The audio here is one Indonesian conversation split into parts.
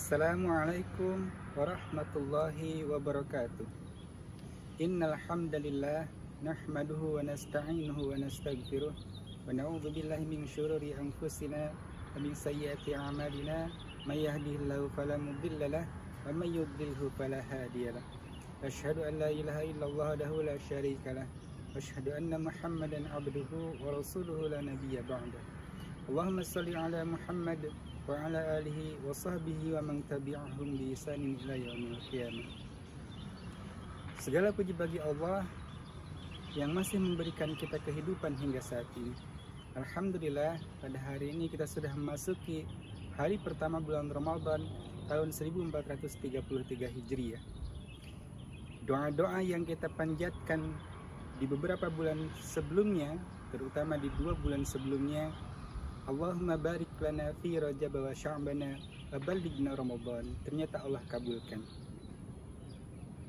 Assalamualaikum warahmatullahi wabarakatuh. Innal hamdalillah nahmaduhu wa nasta'inuhu wa nastaghfiruh wa na'udzu billahi min syururi anfusina wa min sayyiati a'malina may yahdihillahu fala mudilla lahu wa may yudlilhu fala hadiya lahu. Asyhadu an la ilaha illallah wahdahu la syarika lahu wa asyhadu anna Muhammadan abduhu wa rasuluhu la nabiyya ba'da. Allahumma shalli ala Muhammad wa ala alihi wa sahbihi wa man tabi'ahum bi ihsanin ila yaumil qiyamah. Segala puji bagi Allah yang masih memberikan kita kehidupan hingga saat ini. Alhamdulillah, pada hari ini kita sudah memasuki hari pertama bulan Ramadan tahun 1433 Hijriah. Doa-doa yang kita panjatkan di beberapa bulan sebelumnya, terutama di 2 bulan sebelumnya, Allahumma barik lana fi Rajab wa Sya'bana wa ballighna Ramadan, ternyata Allah kabulkan.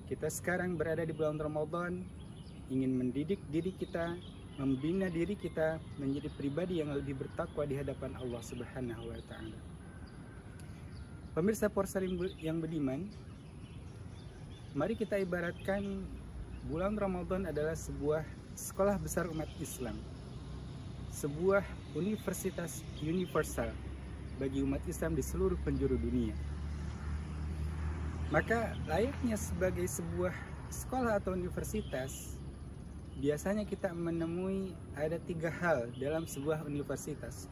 Kita sekarang berada di bulan Ramadan, ingin mendidik diri kita, membina diri kita menjadi pribadi yang lebih bertakwa di hadapan Allah Subhanahu wa taala. Pemirsa Porsalim yang beriman, mari kita ibaratkan bulan Ramadan adalah sebuah sekolah besar umat Islam, sebuah universitas universal bagi umat Islam di seluruh penjuru dunia. Maka layaknya sebagai sebuah sekolah atau universitas, biasanya kita menemui ada 3 hal dalam sebuah universitas.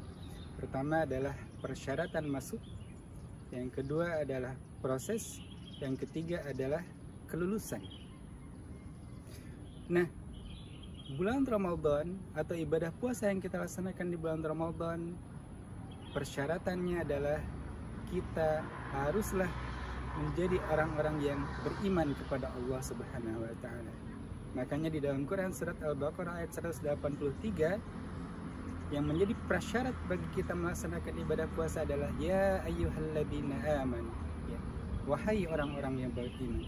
Pertama adalah persyaratan masuk, yang kedua adalah proses, yang ketiga adalah kelulusan. Nah, bulan Ramadan atau ibadah puasa yang kita laksanakan di bulan Ramadan, persyaratannya adalah kita haruslah menjadi orang-orang yang beriman kepada Allah Subhanahu wa taala. Makanya di dalam Quran surat Al-Baqarah ayat 183 yang menjadi prasyarat bagi kita melaksanakan ibadah puasa adalah ya ayyuhalladzina amanu, ya, wahai orang-orang yang beriman.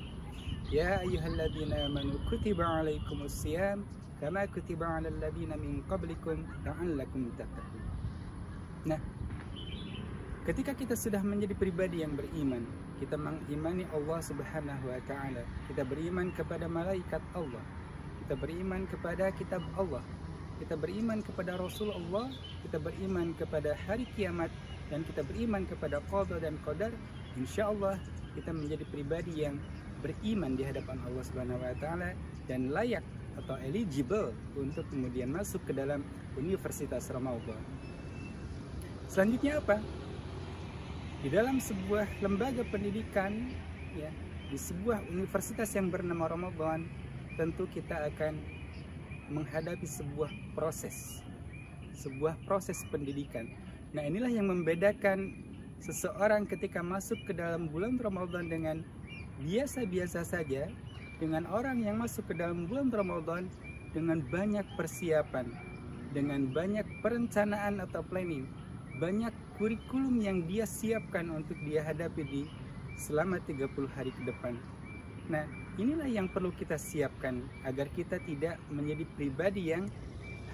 Ya ayyuhalladzina amanu kutiba alaikumusiyam kama kutiba 'alal ladzina min qablikum la'allakum tattaqun. Nah, ketika kita sudah menjadi pribadi yang beriman, kita mengimani Allah Subhanahu wa taala, kita beriman kepada malaikat Allah, kita beriman kepada kitab Allah, kita beriman kepada Rasul Allah, kita beriman kepada hari kiamat, dan kita beriman kepada qada dan qadar, insyaallah kita menjadi pribadi yang beriman di hadapan Allah Subhanahu wa taala dan layak atau eligible untuk kemudian masuk ke dalam Universitas Ramadan. Selanjutnya apa? Di dalam sebuah lembaga pendidikan, ya, di sebuah universitas yang bernama Ramadan, tentu kita akan menghadapi sebuah proses pendidikan. Nah, inilah yang membedakan seseorang ketika masuk ke dalam bulan Ramadan dengan biasa-biasa saja, dengan orang yang masuk ke dalam bulan Ramadan dengan banyak persiapan, dengan banyak perencanaan atau planning, banyak kurikulum yang dia siapkan untuk dia hadapi di selama 30 hari ke depan. Nah, inilah yang perlu kita siapkan agar kita tidak menjadi pribadi yang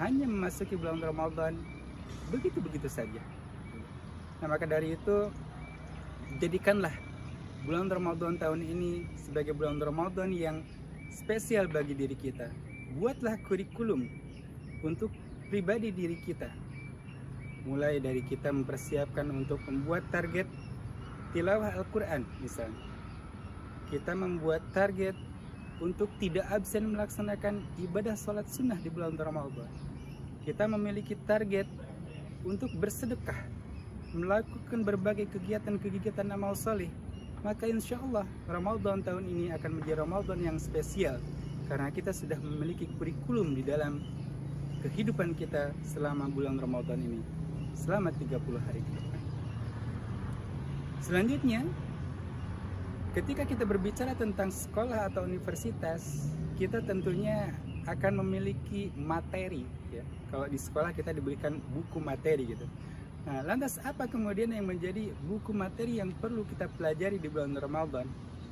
hanya memasuki bulan Ramadan begitu-begitu saja. Nah, maka dari itu, jadikanlah bulan Ramadan tahun ini sebagai bulan Ramadan yang spesial bagi diri kita. Buatlah kurikulum untuk pribadi diri kita. Mulai dari kita mempersiapkan untuk membuat target tilawah Al-Quran misalnya. Kita membuat target untuk tidak absen melaksanakan ibadah sholat sunnah di bulan Ramadan. Kita memiliki target untuk bersedekah, melakukan berbagai kegiatan-kegiatan amal soleh. Maka insya Allah Ramadan tahun ini akan menjadi Ramadan yang spesial karena kita sudah memiliki kurikulum di dalam kehidupan kita selama bulan Ramadan ini, selama 30 hari ke depan. Selanjutnya, ketika kita berbicara tentang sekolah atau universitas, kita tentunya akan memiliki materi, ya. Kalau di sekolah kita diberikan buku materi gitu. Nah, lantas apa kemudian yang menjadi buku materi yang perlu kita pelajari di bulan Ramadan?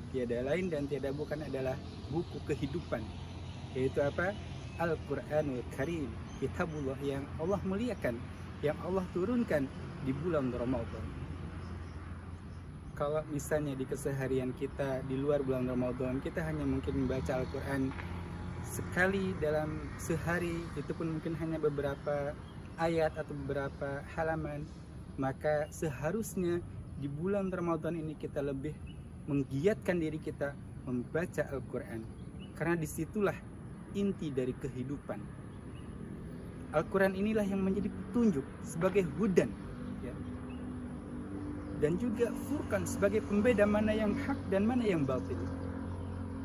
Tiada lain dan tiada bukan adalah buku kehidupan, yaitu apa? Al-Quranul Karim, kitabullah yang Allah muliakan, yang Allah turunkan di bulan Ramadan. kalau misalnya di keseharian kita di luar bulan Ramadan kita hanya mungkin membaca Al-Quran sekali dalam sehari, itu pun mungkin hanya beberapa ayat atau beberapa halaman, maka seharusnya di bulan Ramadan ini kita lebih menggiatkan diri kita membaca Al-Quran, karena disitulah inti dari kehidupan. Al-Quran inilah yang menjadi petunjuk sebagai hudan, ya, dan juga furqan sebagai pembeda mana yang hak dan mana yang batil.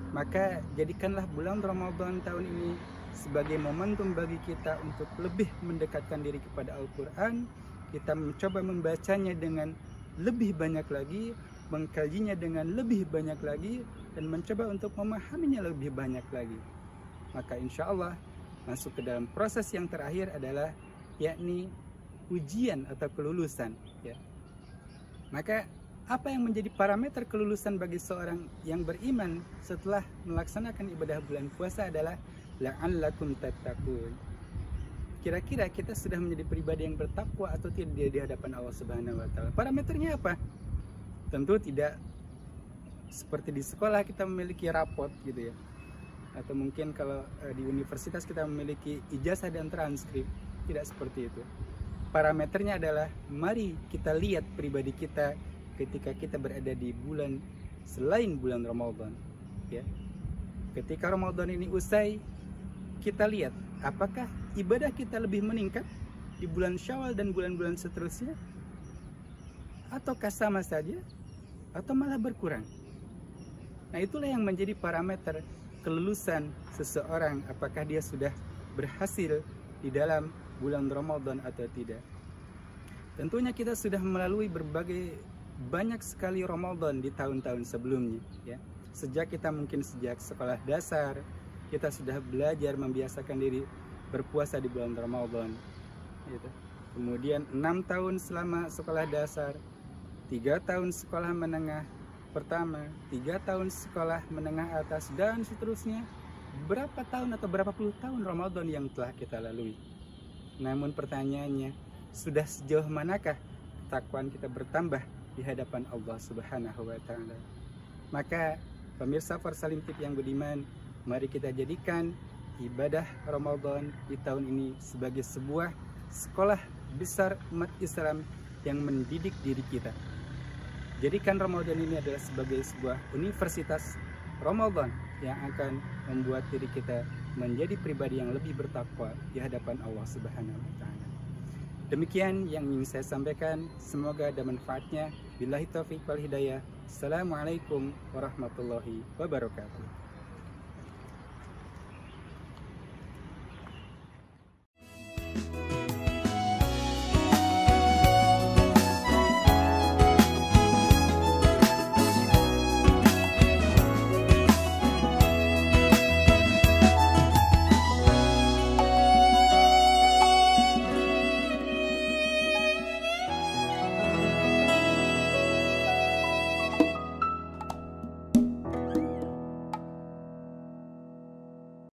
Maka jadikanlah bulan Ramadan tahun ini sebagai momentum bagi kita untuk lebih mendekatkan diri kepada Al-Quran. Kita mencoba membacanya dengan lebih banyak lagi, mengkajinya dengan lebih banyak lagi, dan mencoba untuk memahaminya lebih banyak lagi. Maka insya Allah masuk ke dalam proses yang terakhir adalah yakni ujian atau kelulusan, ya. Maka apa yang menjadi parameter kelulusan bagi seorang yang beriman setelah melaksanakan ibadah bulan puasa adalah la'allakum tattaqun. Kira-kira kita sudah menjadi pribadi yang bertakwa atau tidak di hadapan Allah Subhanahu wa taala? Parameternya apa? Tentu tidak seperti di sekolah kita memiliki rapot gitu ya. Atau mungkin kalau di universitas kita memiliki ijazah dan transkrip, tidak seperti itu. Parameternya adalah mari kita lihat pribadi kita ketika kita berada di bulan selain bulan Ramadan, ya. Ketika Ramadan ini usai, kita lihat apakah ibadah kita lebih meningkat di bulan Syawal dan bulan-bulan seterusnya, ataukah sama saja, atau malah berkurang. Nah, itulah yang menjadi parameter kelulusan seseorang, apakah dia sudah berhasil di dalam bulan Ramadan atau tidak. Tentunya kita sudah melalui banyak sekali Ramadan di tahun-tahun sebelumnya, ya. Sejak sekolah dasar kita sudah belajar membiasakan diri berpuasa di bulan Ramadan, gitu. Kemudian 6 tahun selama sekolah dasar, 3 tahun sekolah menengah pertama, 3 tahun sekolah menengah atas, dan seterusnya. Berapa tahun atau berapa puluh tahun Ramadan yang telah kita lalui. Namun pertanyaannya, sudah sejauh manakah ketakwaan kita bertambah di hadapan Allah Subhanahu wa taala? Maka pemirsa Forsalim TV yang budiman, mari kita jadikan ibadah Ramadan di tahun ini sebagai sebuah sekolah besar umat Islam yang mendidik diri kita. Jadikan Ramadan ini adalah sebagai sebuah universitas Ramadan yang akan membuat diri kita menjadi pribadi yang lebih bertakwa di hadapan Allah Subhanahu wa taala. Demikian yang ingin saya sampaikan, semoga ada manfaatnya. Billahi taufiq wal hidayah. Assalamualaikum warahmatullahi wabarakatuh.